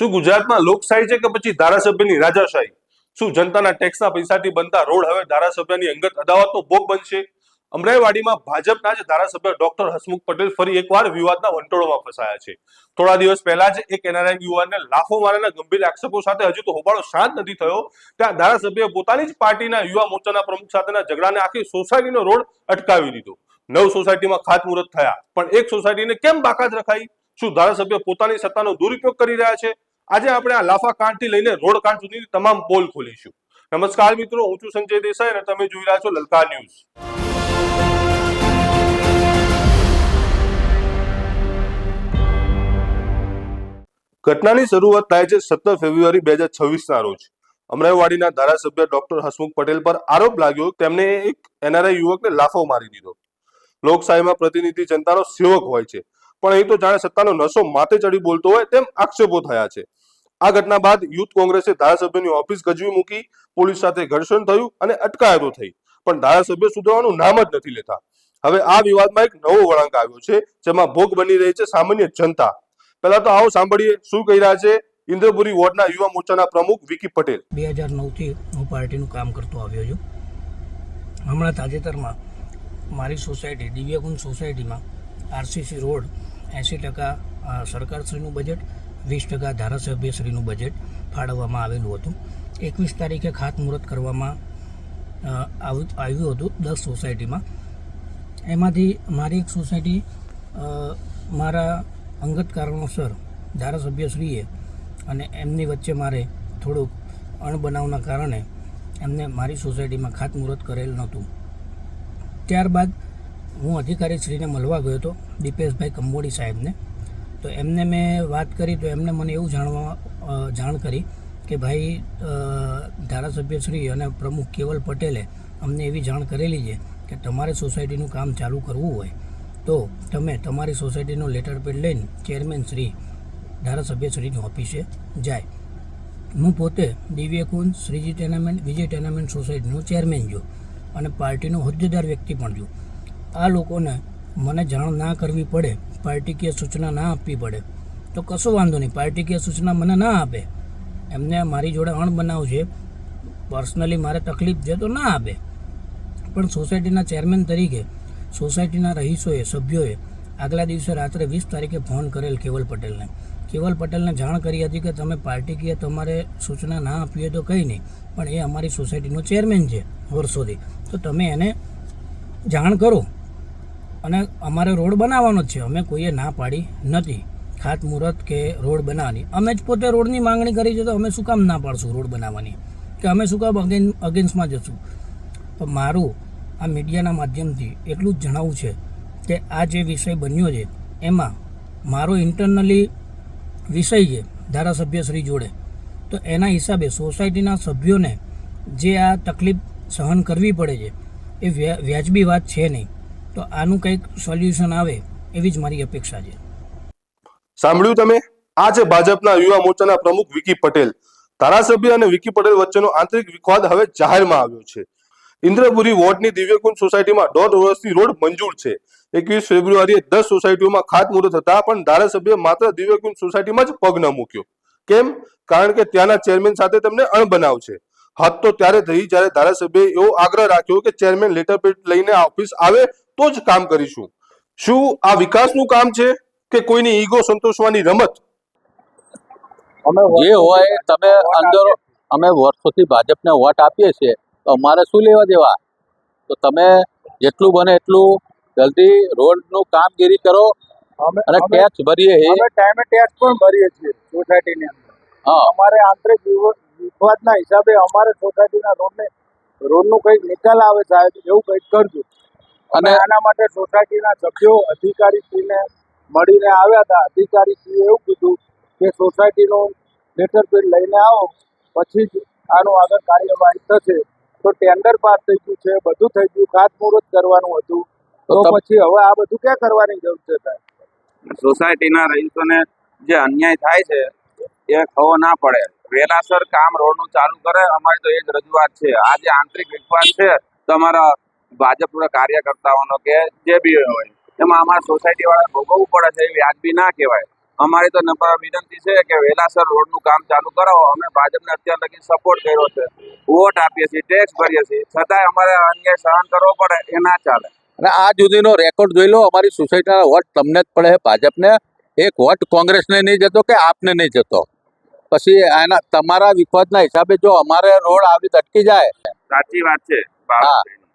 શું ગુજરાતમાં લોકશાહી છે કે પછી ધારાસભ્યની રાજાશાહી? શું જનતાના ટેક્સના પૈસાથી બનતા રોડ હવે ધારાસભ્યની અંગત અદાવતનો ભોગ બનશે? અમરાઈવાડીમાં ભાજપના જ ધારાસભ્ય ડોક્ટર હસમુખ પટેલ ફરી એકવાર વિવાદના વંટોળમાં ફસાયા છે. થોડા દિવસ પહેલા જ એક એનઆરઆઈ યુવાનને લાફો મારવાના ગંભીર આક્ષેપો સાથે હજુ તો હોબાળો શાંત નથી થયો ત્યાં ધારાસભ્યએ પોતાની જ પાર્ટીના યુવા મોરચાના પ્રમુખ સાથેના ઝઘડાને આખી સોસાયટીનો રોડ અટકાવી દીધો. 9 સોસાયટીમાં ખાતમુહૂર્ત થયા પણ એક સોસાયટીને કેમ બાકાત રખાઈ? શું ધારાસભ્ય પોતાની સત્તાનો દુરુપયોગ કરી રહ્યા છે? આજે આપણે આ લાફા કાંડથી લઈને રોડ કાંડ સુધીની તમામ પોલ ખોલીશું. નમસ્કાર મિત્રો, હું છું સંજય દેસાઈ અને તમે જોઈ રહ્યા છો લલકાર ન્યૂઝ. ઘટનાની શરૂઆત થાય છે 17 ફેબ્રુઆરી 2026 રોજ. અમરાઈવાડીના ધારાસભ્ય ડોક્ટર હસમુખ પટેલ પર આરોપ લાગ્યો તેમણે એક એનઆરઆઈ યુવકને લાફો મારી દીધો. લોકશાહીમાં પ્રતિનિધિ જનતાનો સેવક હોય છે પણ અહીં તો જાણે સત્તાનો નશો માથે ચડી બોલતો હોય તેમ આક્ષેપો થયા છે. આ ઘટના બાદ યુથ કોંગ્રેસે ધારાસભ્યની ઓફિસ ગજવી મૂકી, પોલીસ સાથે ઘર્ષણ થયું અને અટકાયતો થઈ પણ ધારાસભ્ય સુધરવાનું નામ જ નથી લેતા. હવે આ વિવાદમાં એક નવો વળાંક આવ્યો છે જેમાં ભોગ બની રહી છે સામાન્ય જનતા. પહેલા તો આવો સાંભળીએ શું કહી રહ્યા છે ઇન્દ્રપુરી વોર્ડના યુવા મોરચાના પ્રમુખ વિકી પટેલ. 2009થી હું પાર્ટીનું કામ કરતો આવ્યો છું. હમણાં તાજેતરમાં મારી સોસાયટી દિવ્યકુંજ સોસાયટીમાં આરસીસી રોડ 80% સરકારશ્રીનું બજેટ, 20% ધારાસભ્યશ્રીનું બજેટ ફાળવવામાં આવેલું હતું. 21 તારીખે ખાતમુહૂર્ત કરવામાં આવ્યું હતું 10 સોસાયટીમાં. એમાંથી મારી એક સોસાયટી મારા અંગત કારણોસર ધારાસભ્યશ્રીએ અને એમની વચ્ચે મારે થોડુંક અણબનાવના કારણે એમને મારી સોસાયટીમાં ખાતમુહૂર્ત કરેલ નહોતું. ત્યારબાદ હું અધિકારીશ્રીને મળવા ગયો હતો, દીપેશભાઈ કંબોડી સાહેબને. તો એમને મેં વાત કરી તો એમને મને એવું જાણ કરી કે ભાઈ ધારાસભ્યશ્રી અને પ્રમુખ કેવલ પટેલે અમને એવી જાણ કરેલી છે કે તમારે સોસાયટીનું કામ ચાલુ કરવું હોય તો તમે તમારી સોસાયટીનો લેટર પેડ લઈને ચેરમેન શ્રી ધારાસભ્યશ્રીની ઓફિસે જાય. હું પોતે દિવ્યકુંજ, શ્રીજી ટેનામેન્ટ, વિજય ટેનામેન્ટ સોસાયટીનો ચેરમેન છું અને પાર્ટીનો હોદ્દેદાર વ્યક્તિ પણ છું. આ લોકોને મને જાણ ના કરવી પડે, પાર્ટીકીય સૂચના ના આપવી પડે તો કશો વાંધો નહીં, પાર્ટીકીય સૂચના મને ના આપે, એમને મારી જોડે અણબનાવ છે, પર્સનલી મારે તકલીફ છે તો ના આપે. પણ સોસાયટીના ચેરમેન તરીકે સોસાયટીના રહીશોએ, સભ્યોએ આગલા દિવસે રાત્રે 20 તારીખે ફોન કરેલ કેવલ પટેલને. કેવલ પટેલને જાણ કરી હતી કે તમે પાર્ટીકીય તમારે સૂચના ના આપી હોય તો કંઈ નહીં, પણ એ અમારી સોસાયટીનો ચેરમેન છે વર્ષોથી, તો તમે એને જાણ કરો અને અમારે રોડ બનાવવાનો જ છે. અમે કોઈએ ના પાડી નથી ખાતમુહૂર્ત કે રોડ બનાવવાની. અમે જ પોતે રોડની માંગણી કરી છે તો અમે શું કામ ના પાડશું રોડ બનાવવાની, કે અમે શું કામ અગેન્સ્ટમાં જશું? તો મારું આ મીડિયાના માધ્યમથી એટલું જ જણાવવું છે કે આ જે વિષય બન્યો છે એમાં મારો ઇન્ટરનલી વિષય છે ધારાસભ્યશ્રી જોડે, તો એના હિસાબે સોસાયટીના સભ્યોને જે આ તકલીફ સહન કરવી પડે છે એ વ્યાજબી વાત છે નહીં. તો આનું કંઈક સોલ્યુશન આવે એવી જ મારી અપેક્ષા છે. સાંભળ્યું તમે? આ છે ભાજપના યુવા મોરચાના પ્રમુખ વિકી પટેલ. ધારાસભ્ય અને વિકી પટેલ વચ્ચેનો આંતરિક વિવાદ હવે જાહેરમાં આવ્યો છે. ઇન્દ્રપુરી વોર્ડની દિવ્યકુંજ સોસાયટીમાં 1.5 વર્ષથી રોડ મંજૂર છે. 21 ફેબ્રુઆરીએ 10 સોસાયટીઓમાં ખાતમુહૂર્ત હતા પણ ધારાસભ્ય માત્ર દિવ્યકુંજ સોસાયટીમાં જ પગ ન મૂક્યો. કેમ? કારણ કે ત્યાંના ચેરમેન સાથે તેમને અણબનાવ છે. હદ તો ત્યારે થઈ જ્યારે ધારાસભ્યએ એવો આગ્રહ રાખ્યો કે ચેરમેન લેટર પેડ લઈને ઓફિસ આવે તો જ કામ કરીશું. શું આ વિકાસનું કામ છે કે કોઈની ઈગો સંતોષવાની રમત? જે હોય તમે અંદર, અમે વર્ષોથી ભાજપને વોટ આપીએ છીએ તો અમારે શું લેવા દેવા? તો તમે જેટલું બને એટલું જલ્દી રોડનું કામગીરી કરો અને ટેક્સ ભરીએ. અમે ટાઈમે ટેક્સ પણ ભરીએ છીએ સોસાયટીની અંદર. અમારે આંતરિક વિવાદના હિસાબે અમારે સોસાયટીના રોડનું કંઈક નિકાલ આવે સાહેબ, એવું કંઈક કરજો. અને આના માટે સોસાયટીના સભ્યો અધિકારીશ્રીને મળીને આવ્યા હતા. અધિકારીશ્રીએ એવું કીધું કે સોસાયટીનું લેટર પેડ લઈને આવો પછી જ આનું આગળ કાર્યવાહી થશે. તો ટેન્ડર પાસ થઈ ગયું છે, બધું થઈ ગયું, ખાતમુહૂર્ત કરવાનું હતું, તો પછી હવે આ બધું ક્યાં કરવાની જરૂર છે સાહેબ? સોસાયટીના રહીશોને જે અન્યાય થાય છે એ ખવો ના પડે, વહેલાસર કામ રોડનું ચાલુ કરે. અમારી તો એ જ રજૂઆત છે. આ જે આંતરિક વિશ્વાસ છે તમારા ભાજપના કાર્યકર્તાઓનો કે જે બી હોય એમાં અમારા સોસાયટી વાળા ભોગવવું પડે છે, એ વ્યાજબી ના કહેવાય. અમારી તો નમ્ર વિનંતી છે કે વહેલાસર રોડનું કામ ચાલુ કરાવો. અમે ભાજપને અત્યાર લગી સપોર્ટ કર્યો છે, વોટ આપીએ છીએ, ટેક્સ ભરીએ છીએ, છતાંય અમારે અન્યાય સહન કરવો પડે એ ના ચાલે. અને આ સુધીનો રેકોર્ડ જોઈ લો, અમારી સોસાયટીના વોટ તમને જ પડે ભાજપને, એક વોટ કોંગ્રેસને નહીં જતો કે આપને નહીં જતો. પછી એના તમારા વિખવાદના હિસાબે જો અમારે રોડ આવી અટકી જાય. સાચી વાત છે બાળકભાઈની.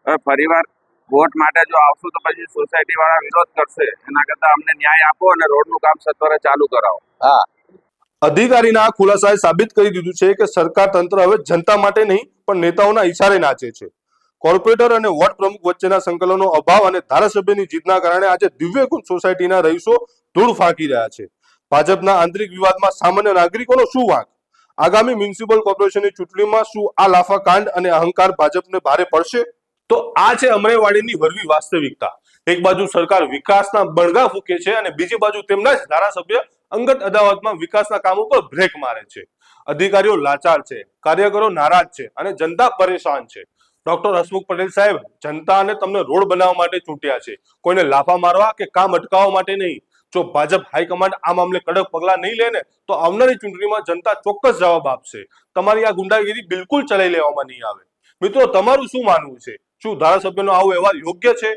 હવે ફરીવાર વોટ માટે જો આવશું તો પછી સોસાયટી વાળા વિરોધ કરશે. એના કરતા અમને ન્યાય આપો અને રોડનું કામ સત્વરે ચાલુ કરાવો. હા, અધિકારીના આ ખુલાસાએ સાબિત કરી દીધું છે કે સરકાર તંત્ર હવે જનતા માટે નહીં પણ નેતાઓના ઈશારે નાચે છે. કોર્પોરેટર અને વોર્ડ પ્રમુખ વચ્ચેના સંકલનનો અભાવ અને ધારાસભ્યની જીતના કારણે આજે દિવ્યકુંજ સોસાયટીના રહીશો ધૂળ ફાંકી રહ્યા છે. ભાજપના આંતરિક વિવાદમાં સામાન્ય નાગરિકોનો શું વાંક? આગામી મ્યુનિસિપલ કોર્પોરેશનની ચૂંટણીમાં શું આ લાફાકાંડ અને અહંકાર ભાજપને ભારે પડશે? તો આ છે અમરાઈવાડીની વરવી વાસ્તવિકતા. એક બાજુ સરકાર વિકાસના બણગા ફૂકે છે અને બીજી બાજુ તેમના જ ધારાસભ્ય અંગત અદાવતમાં વિકાસના કામ ઉપર બ્રેક મારે છે. અધિકારીઓ લાચાર છે, કાર્યકરો નારાજ છે અને જનતા પરેશાન છે. ડોક્ટર હસમુખ પટેલ સાહેબ, જનતાને તમને રોડ બનાવવા માટે ચૂંટ્યા છે, કોઈને લાફા મારવા કે કામ અટકાવવા માટે નહીં. જો ભાજપ હાઈકમાન્ડ આ મામલે કડક પગલા નહીં લે ને તો આવનારી ચૂંટણીમાં જનતા ચોક્કસ જવાબ આપશે. તમારી આ ગુંડાગીરી બિલકુલ ચલાવી લેવામાં નહીં આવે. મિત્રો, તમારું શું માનવું છે? શું ધારાસભ્યનો આવો વ્યવહાર યોગ્ય છે?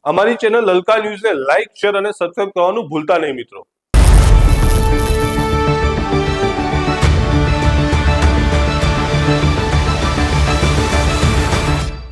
અમારી ચેનલ લલકા ન્યૂઝને લાઇક, શેર અને સબસ્ક્રાઇબ કરવાનું ભૂલતા નહીં મિત્રો.